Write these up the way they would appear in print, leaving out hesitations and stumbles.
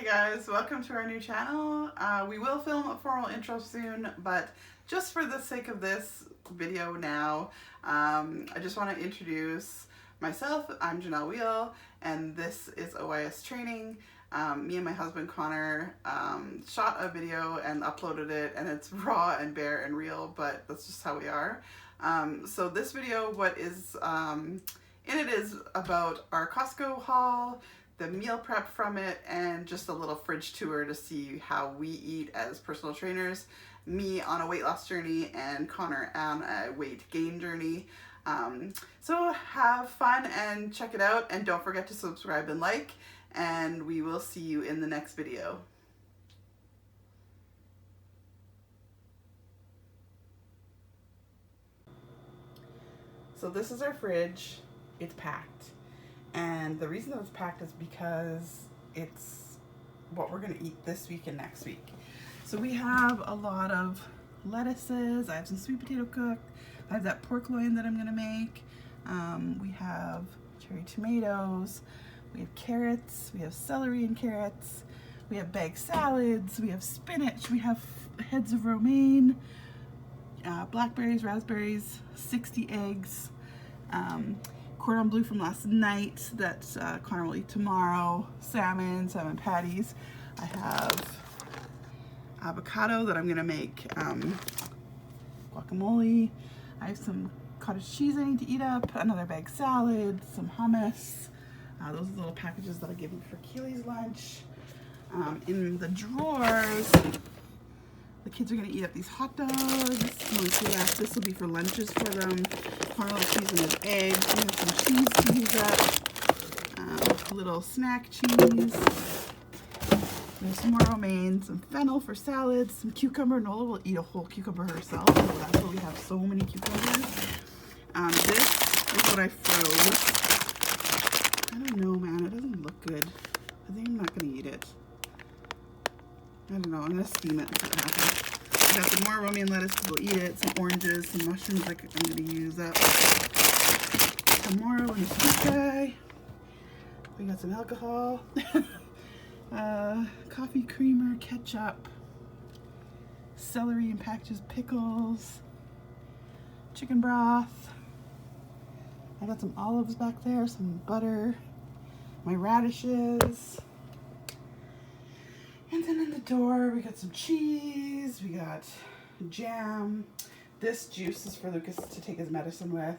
Hey guys, welcome to our new channel. We will film a formal intro soon, but just for the sake of this video now, I just want to introduce myself. I'm Janelle, and this is OYS Training. Me and my husband Conor shot a video and uploaded it, and it's raw and bare and real, but that's just how we are. So this video, what is in it is about our Costco haul, the meal prep from it, and just a little fridge tour to see how we eat as personal trainers. Me on a weight loss journey and Conor on a weight gain journey. So have fun and check it out, and don't forget to subscribe and like, and we will see you in the next video. So this is our fridge. It's packed. And the reason that it's packed is because it's what we're going to eat this week and next week. So we have a lot of lettuces. I have some sweet potato cooked. I have that pork loin that I'm going to make. We have cherry tomatoes. We have carrots. We have celery and carrots. We have bagged salads. We have spinach. We have heads of romaine, blackberries, raspberries, 60 eggs. Cordon bleu from last night that Conor will eat tomorrow, salmon patties. I have avocado that I'm gonna make guacamole. I have some cottage cheese I need to eat up, another bag salad, some hummus. Those are the little packages that I give him for Keely's lunch. In the drawers, the kids are gonna eat up these hot dogs. This will be for lunches for them. Conor likes using his eggs. We have some cheese to use up. Little snack cheese. There's some more romaine, some fennel for salads, some cucumber. Nola will eat a whole cucumber herself, so that's why we have so many cucumbers. This is what I froze. I don't know, man. It doesn't look good. I think I'm not gonna eat it. I don't know, I'm gonna steam it and see what happens. I got some more romaine lettuce, we'll eat it, some oranges, some mushrooms I'm gonna use up. Tomorrow in the sweet guy. We got some alcohol. Coffee creamer, ketchup, celery and packages, pickles, chicken broth. I got some olives back there, some butter, my radishes. And then in the door, we got some cheese, we got jam. This juice is for Lucas to take his medicine with.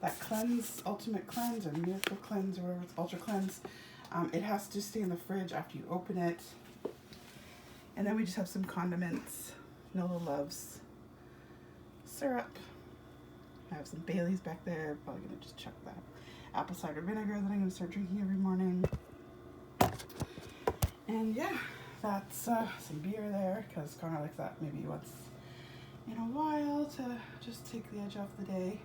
That cleanse, ultimate cleanse, or miracle cleanse, or whatever, it's ultra cleanse. It has to stay in the fridge after you open it. And then we just have some condiments. Nola loves syrup. I have some Baileys back there. Probably gonna just chuck that. Apple cider vinegar that I'm gonna start drinking every morning. And yeah. That's some beer there, because Conor likes that maybe once in a while to just take the edge off the day.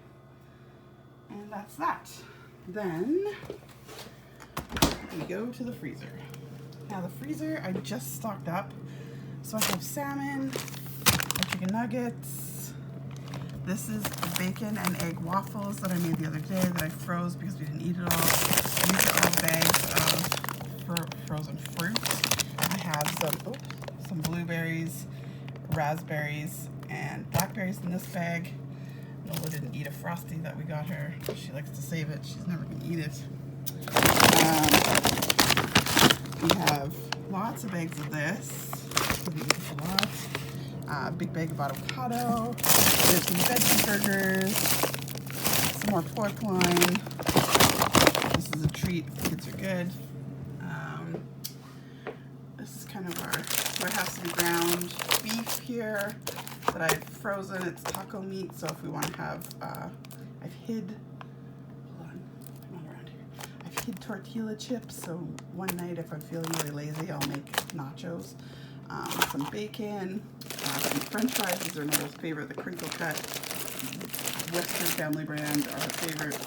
And that's that. Then we go to the freezer. Now the freezer I just stocked up. So I have salmon, chicken nuggets. This is bacon and egg waffles that I made the other day that I froze because we didn't eat it all. And these are all bags of frozen fruit. I have some blueberries, raspberries, and blackberries in this bag. Nola didn't eat a Frosty that we got her. She likes to save it. She's never going to eat it. We have lots of bags of this. We eat this a lot. Big bag of avocado. There's some veggie burgers. Some more pork loin. This is a treat. The kids are good. This is kind of our, so I have some ground beef here that I've frozen. It's taco meat, so if we want to have, I've hid, hold on, come on around here. I've hid tortilla chips, so one night if I'm feeling really lazy, I'll make nachos. Some bacon, some french fries. These are Nora's favorite, the crinkle cut, Western Family brand, our favorite.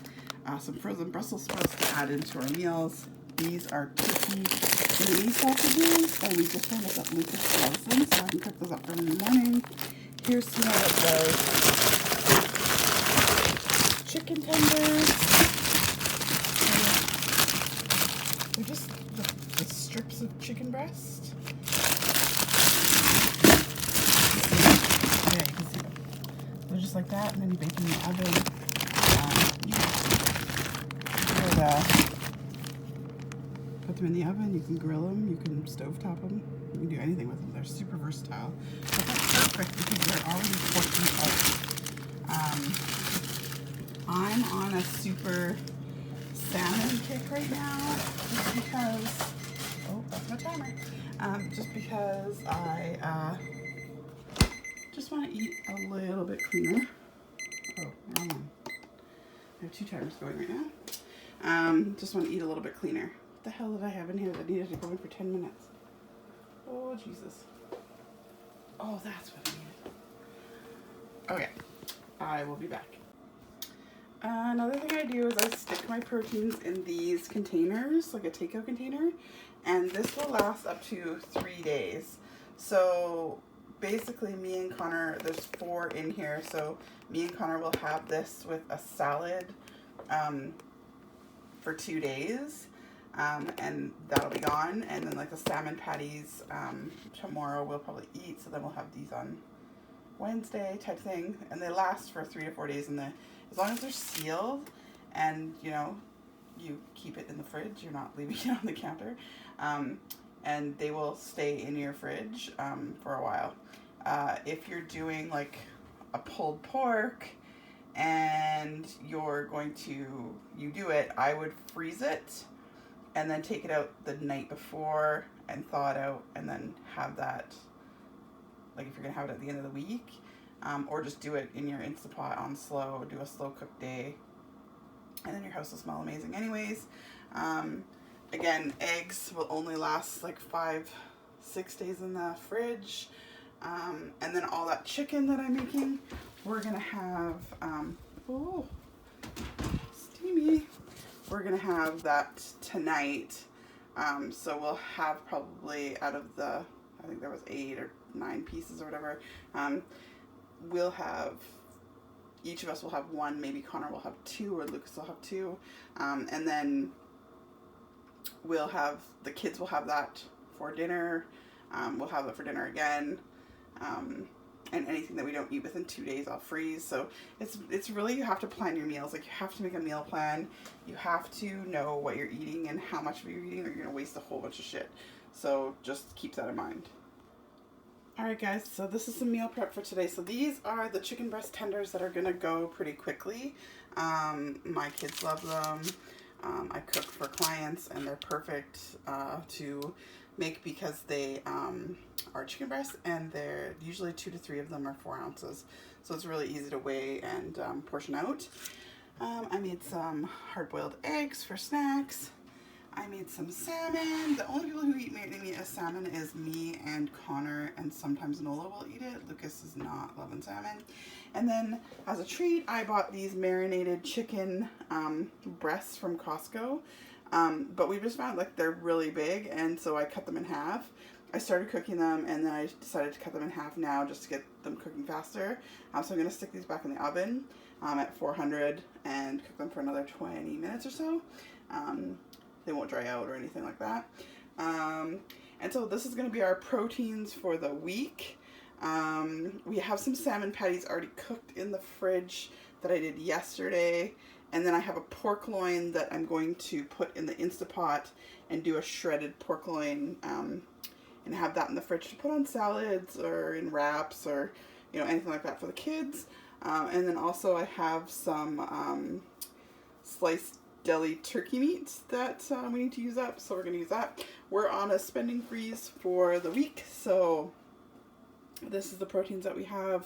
Some frozen Brussels sprouts to add into our meals. These are turkey mini sausages, and we just found out that Lucas loves them, so I can cook those up for him in the morning. Here's some of those chicken tenders. They're just the strips of chicken chicken breast. Yeah, you can see them. They're just like that, and then you bake them in the oven. Put them in the oven. You can grill them. You can stovetop them. You can do anything with them. They're super versatile. But that's perfect because they're already portioned out. I'm on a super salmon kick right now, just because. Oh, that's my timer. Just because I just want to eat a little bit cleaner. Oh, wrong one. I have 2 timers going right now. Just want to eat a little bit cleaner. What the hell did I have in here that needed to go in for 10 minutes? Oh, Jesus. Oh, that's what I needed. Okay, I will be back. Another thing I do is I stick my proteins in these containers, like a takeout container, and this will last up to 3 days. So basically me and Connor, there's 4 in here, so me and Connor will have this with a salad for 2 days, and that'll be gone. And then like the salmon patties tomorrow we'll probably eat, so then we'll have these on Wednesday type thing, and they last for 3 to 4 days. And as long as they're sealed and you know you keep it in the fridge, you're not leaving it on the counter, and they will stay in your fridge for a while. If you're doing like a pulled pork and you're going to do it, I would freeze it and then take it out the night before and thaw it out, and then have that, like if you're gonna have it at the end of the week, or just do it in your Instapot on slow, do a slow cook day, and then your house will smell amazing anyways. Again, eggs will only last like 5-6 days in the fridge. And then all that chicken that I'm making, we're gonna have, oh, steamy. We're gonna have that tonight. So we'll have probably out of the, I think there was 8 or 9 pieces or whatever. We'll have, each of us will have 1, maybe Connor will have 2, or Lucas will have 2. And then we'll have, the kids will have that for dinner. We'll have it for dinner again. And anything that we don't eat within 2 days, I'll freeze. So it's really, you have to plan your meals. Like, you have to make a meal plan. You have to know what you're eating and how much of you're eating, or you're gonna waste a whole bunch of shit. So just keep that in mind. Alright guys, so this is some meal prep for today. So these are the chicken breast tenders that are gonna go pretty quickly. My kids love them. I cook for clients, and they're perfect to make because they are chicken breasts, and they're usually 2 to 3 of them are 4 ounces. So it's really easy to weigh and portion out. I made some hard-boiled eggs for snacks. I made some salmon. The only people who eat meat as salmon is me and Connor, and sometimes Nola will eat it. Lucas is not loving salmon. And then as a treat, I bought these marinated chicken breasts from Costco. But we just found like they're really big, and so I cut them in half. I started cooking them, and then I decided to cut them in half now just to get them cooking faster. So I'm going to stick these back in the oven at 400 and cook them for another 20 minutes or so. They won't dry out or anything like that. And so this is going to be our proteins for the week. We have some salmon patties already cooked in the fridge that I did yesterday. And then I have a pork loin that I'm going to put in the Instapot and do a shredded pork loin, and have that in the fridge to put on salads or in wraps, or you know, anything like that for the kids. And then also I have some sliced deli turkey meat that we need to use up, so we're going to use that. We're on a spending freeze for the week, so this is the proteins that we have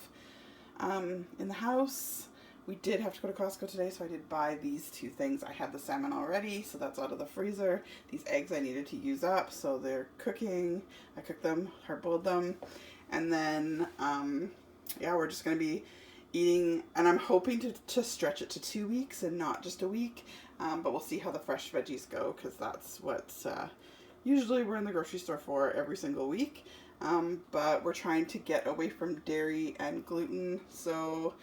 in the house. We did have to go to Costco today, so I did buy these 2 things. I had the salmon already, so that's out of the freezer. These eggs I needed to use up, so they're cooking. I cooked them, hard-boiled them. And then, yeah, we're just going to be eating, and I'm hoping to stretch it to 2 weeks and not just a week. But we'll see how the fresh veggies go, because that's what usually we're in the grocery store for every single week. But we're trying to get away from dairy and gluten, so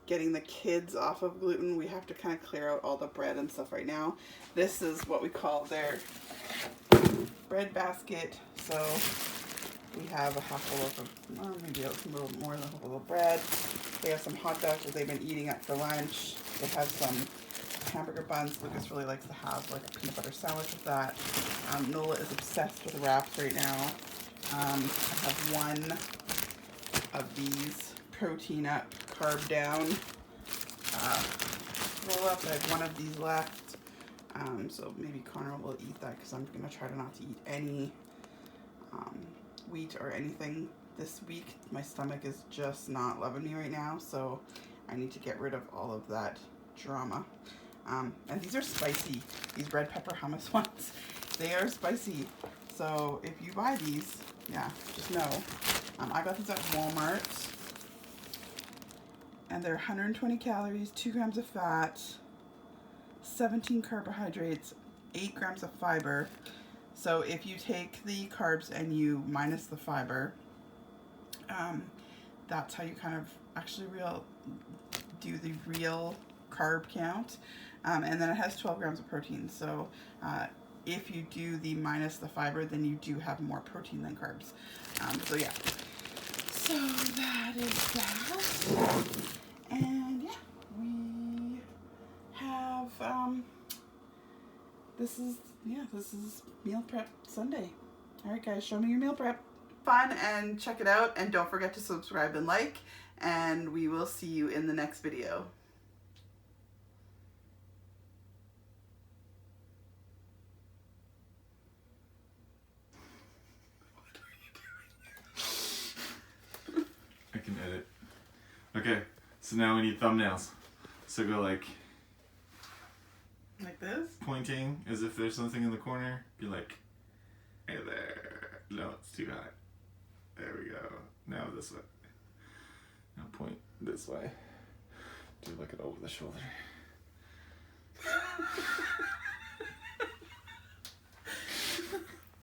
getting the kids off of gluten, we have to kind of clear out all the bread and stuff right now. This is what we call their bread basket. So we have a half a loaf of, maybe a little more than a whole loaf of bread. They have some hot dogs that they've been eating up for lunch. They have some hamburger buns. Lucas really likes to have like a peanut butter sandwich with that. Nola is obsessed with wraps right now. I have one of these protein up, carb down roll up. I have one of these left. So maybe Conor will eat that because I'm going to try to not to eat any wheat or anything this week. My stomach is just not loving me right now, so I need to get rid of all of that drama. And these are spicy, these red pepper hummus ones. They are spicy. So if you buy these, yeah, just know. I got these at Walmart. And they're 120 calories, 2 grams of fat, 17 carbohydrates, 8 grams of fiber. So if you take the carbs and you minus the fiber, that's how you kind of actually do the real carb count. And then it has 12 grams of protein. So if you do the minus the fiber, then you do have more protein than carbs. So yeah. So that is that. And yeah, we have, this is meal prep Sunday. All right, guys, show me your meal prep. Fun, and check it out. And don't forget to subscribe and like. And we will see you in the next video. I can edit. Okay, so now we need thumbnails. So go like this? Pointing as if there's something in the corner. Be like, hey there. No, it's too high. There we go. Now this way. Now point this way. Do like it over the shoulder.